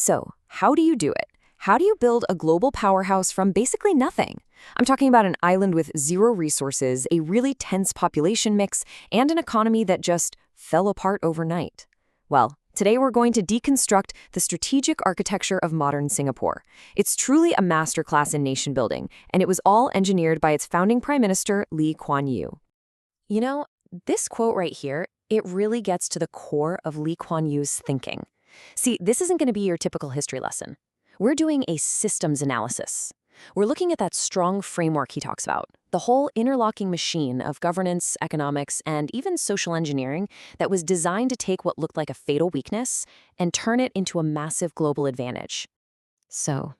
So, how do you do it? How do you build a global powerhouse from basically nothing? I'm talking about an island with zero resources, a really tense population mix, and an economy that just fell apart overnight. Well, today we're going to deconstruct the strategic architecture of modern Singapore. It's truly a masterclass in nation building, and it was all engineered by its founding Prime Minister, Kuan Yew. You know, this quote right here, it really gets to the core of Lee Kuan Yew's thinking. See, this isn't going to be your typical history lesson. We're doing a systems analysis. We're looking at that strong framework he talks about, the whole interlocking machine of governance, economics, and even social engineering that was designed to take what looked like a fatal weakness and turn it into a massive global advantage. So,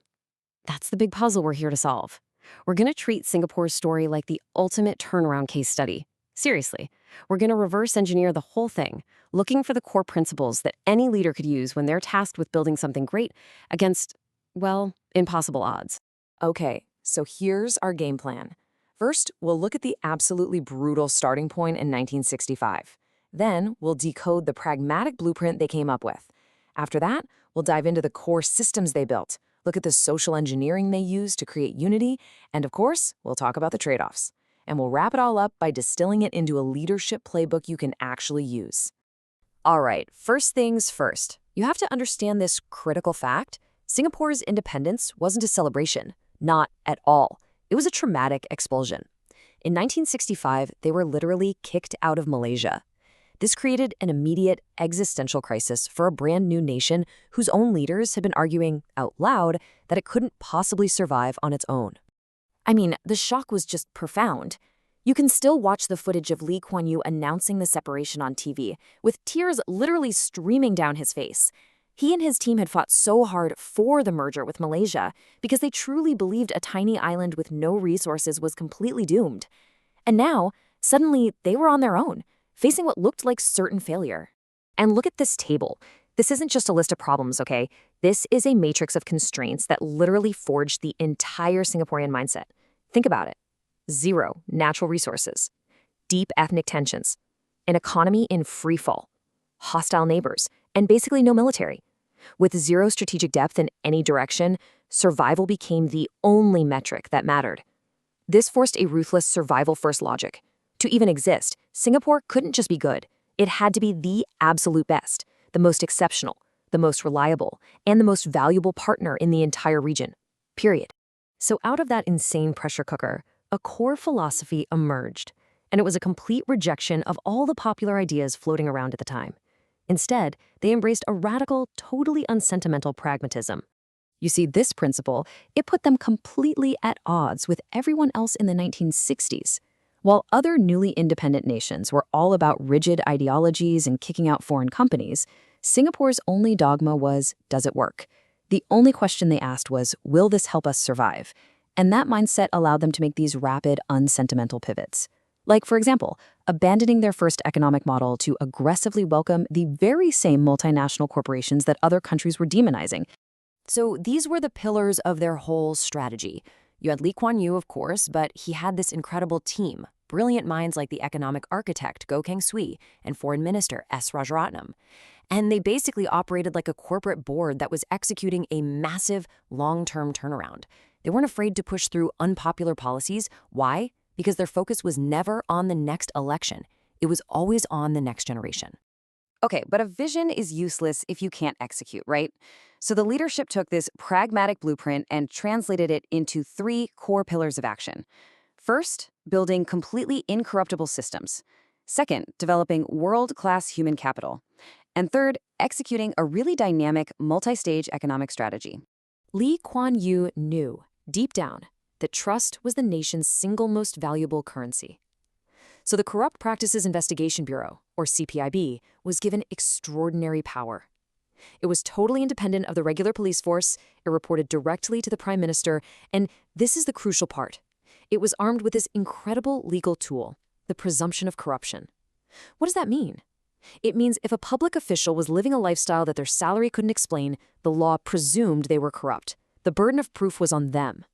that's the big puzzle we're here to solve. We're going to treat Singapore's story like the ultimate turnaround case study. Seriously, we're going to reverse engineer the whole thing, looking for the core principles that any leader could use when they're tasked with building something great against, well, impossible odds. Okay, so here's our game plan. First, we'll look at the absolutely brutal starting point in 1965. Then, we'll decode the pragmatic blueprint they came up with. After that, we'll dive into the core systems they built, look at the social engineering they used to create unity, and of course, we'll talk about the trade-offs. And we'll wrap it all up by distilling it into a leadership playbook you can actually use. All right, first things first. You have to understand this critical fact. Singapore's independence wasn't a celebration. Not at all. It was a traumatic expulsion. In 1965, they were literally kicked out of Malaysia. This created an immediate existential crisis for a brand new nation whose own leaders had been arguing out loud that it couldn't possibly survive on its own. I mean, the shock was just profound. You can still watch the footage of Lee Kuan Yew announcing the separation on TV, with tears literally streaming down his face. He and his team had fought so hard for the merger with Malaysia because they truly believed a tiny island with no resources was completely doomed. And now, suddenly, they were on their own, facing what looked like certain failure. And look at this table. This isn't just a list of problems, okay? This is a matrix of constraints that literally forged the entire Singaporean mindset. Think about it. Zero natural resources, deep ethnic tensions, an economy in free fall, hostile neighbors, and basically no military. With zero strategic depth in any direction, survival became the only metric that mattered. This forced a ruthless survival-first logic. To even exist, Singapore couldn't just be good. It had to be the absolute best, the most exceptional, the most reliable, and the most valuable partner in the entire region. Period. So out of that insane pressure cooker, a core philosophy emerged, and it was a complete rejection of all the popular ideas floating around at the time. Instead, they embraced a radical, totally unsentimental pragmatism. You see, this principle, it put them completely at odds with everyone else in the 1960s. While other newly independent nations were all about rigid ideologies and kicking out foreign companies, Singapore's only dogma was, does it work? The only question they asked was, will this help us survive? And that mindset allowed them to make these rapid, unsentimental pivots. Like, for example, abandoning their first economic model to aggressively welcome the very same multinational corporations that other countries were demonizing. So these were the pillars of their whole strategy. You had Lee Kuan Yew, of course, but he had this incredible team, brilliant minds like the economic architect Goh Keng Swee and foreign minister S. Rajaratnam. And they basically operated like a corporate board that was executing a massive, long-term turnaround. They weren't afraid to push through unpopular policies. Why? Because their focus was never on the next election. It was always on the next generation. Okay, but a vision is useless if you can't execute, right? So the leadership took this pragmatic blueprint and translated it into 3 core pillars of action. First, building completely incorruptible systems. Second, developing world-class human capital. And third, executing a really dynamic, multi-stage economic strategy. Lee Kuan Yew knew, deep down, that trust was the nation's single most valuable currency. So the Corrupt Practices Investigation Bureau, or CPIB, was given extraordinary power. It was totally independent of the regular police force, it reported directly to the Prime Minister, and this is the crucial part. It was armed with this incredible legal tool, the presumption of corruption. What does that mean? It means if a public official was living a lifestyle that their salary couldn't explain, the law presumed they were corrupt. The burden of proof was on them.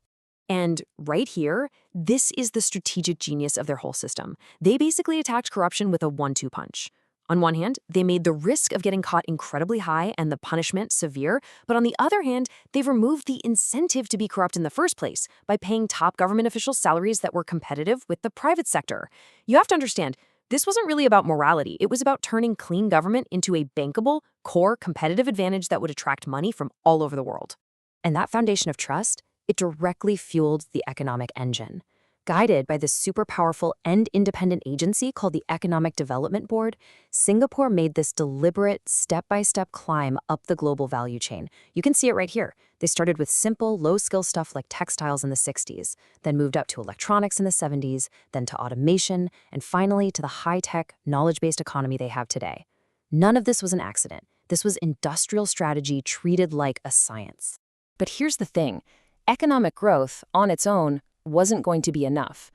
And right here, this is the strategic genius of their whole system. They basically attacked corruption with a 1-2 punch. On one hand, they made the risk of getting caught incredibly high and the punishment severe, but on the other hand, they've removed the incentive to be corrupt in the first place by paying top government officials salaries that were competitive with the private sector. You have to understand, this wasn't really about morality. It was about turning clean government into a bankable, core competitive advantage that would attract money from all over the world. And that foundation of trust, it directly fueled the economic engine. Guided by this super powerful and independent agency called the Economic Development Board, Singapore made this deliberate, step-by-step climb up the global value chain. You can see it right here. They started with simple, low-skill stuff like textiles in the 60s, then moved up to electronics in the 70s, then to automation, and finally to the high-tech, knowledge-based economy they have today. None of this was an accident. This was industrial strategy treated like a science. But here's the thing. Economic growth, on its own, wasn't going to be enough.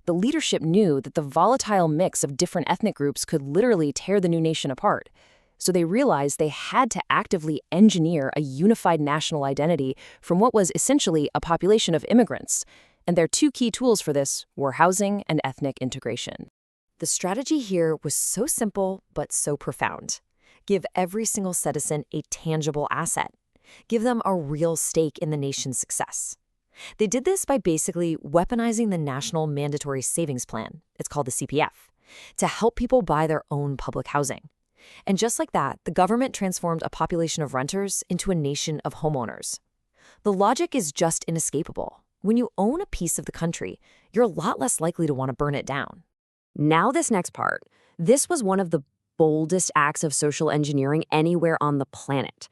The leadership knew that the volatile mix of different ethnic groups could literally tear the new nation apart. So they realized they had to actively engineer a unified national identity from what was essentially a population of immigrants. And their two key tools for this were housing and ethnic integration. The strategy here was so simple, but so profound. Give every single citizen a tangible asset. Give them a real stake in the nation's success. They did this by basically weaponizing the National Mandatory Savings Plan, it's called the CPF, to help people buy their own public housing. And just like that, the government transformed a population of renters into a nation of homeowners. The logic is just inescapable. When you own a piece of the country, you're a lot less likely to want to burn it down. Now this next part. This was one of the boldest acts of social engineering anywhere on the planet.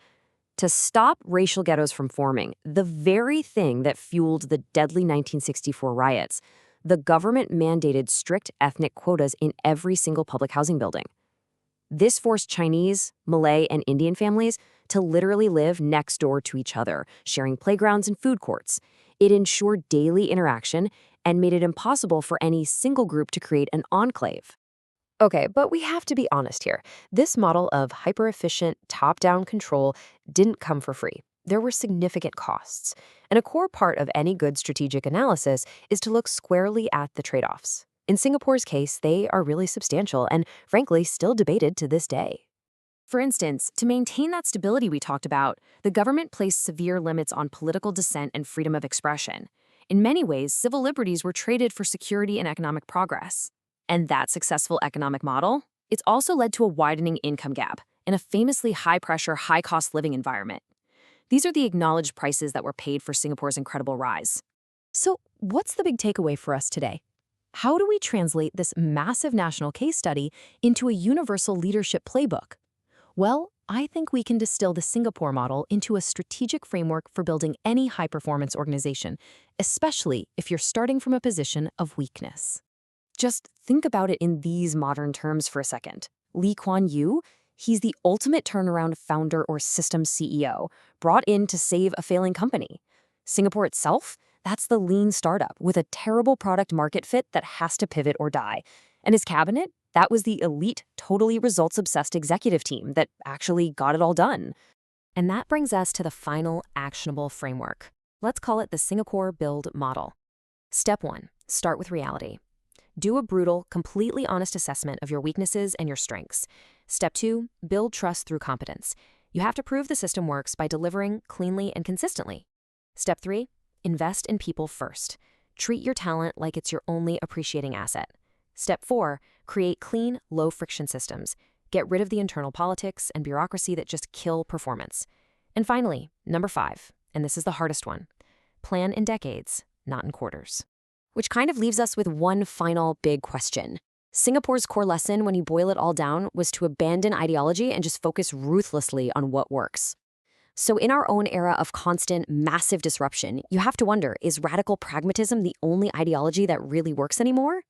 To stop racial ghettos from forming, the very thing that fueled the deadly 1964 riots, the government mandated strict ethnic quotas in every single public housing building. This forced Chinese, Malay, and Indian families to literally live next door to each other, sharing playgrounds and food courts. It ensured daily interaction and made it impossible for any single group to create an enclave. Okay, but we have to be honest here. This model of hyper-efficient, top-down control didn't come for free. There were significant costs. And a core part of any good strategic analysis is to look squarely at the trade-offs. In Singapore's case, they are really substantial and, frankly, still debated to this day. For instance, to maintain that stability we talked about, the government placed severe limits on political dissent and freedom of expression. In many ways, civil liberties were traded for security and economic progress. And that successful economic model, it's also led to a widening income gap in a famously high-pressure, high-cost living environment. These are the acknowledged prices that were paid for Singapore's incredible rise. So what's the big takeaway for us today? How do we translate this massive national case study into a universal leadership playbook? Well, I think we can distill the Singapore model into a strategic framework for building any high-performance organization, especially if you're starting from a position of weakness. Just think about it in these modern terms for a second. Kuan Yew, he's the ultimate turnaround founder or systems CEO, brought in to save a failing company. Singapore itself, that's the lean startup with a terrible product market fit that has to pivot or die. And his cabinet, that was the elite, totally results-obsessed executive team that actually got it all done. And that brings us to the final actionable framework. Let's call it the Singapore Build Model. Step 1, start with reality. Do a brutal, completely honest assessment of your weaknesses and your strengths. Step 2, build trust through competence. You have to prove the system works by delivering cleanly and consistently. Step 3, invest in people first. Treat your talent like it's your only appreciating asset. Step 4, create clean, low-friction systems. Get rid of the internal politics and bureaucracy that just kill performance. And finally, number 5, and this is the hardest one, plan in decades, not in quarters. Which kind of leaves us with one final big question. Singapore's core lesson, when you boil it all down, was to abandon ideology and just focus ruthlessly on what works. So in our own era of constant, massive disruption, you have to wonder, is radical pragmatism the only ideology that really works anymore?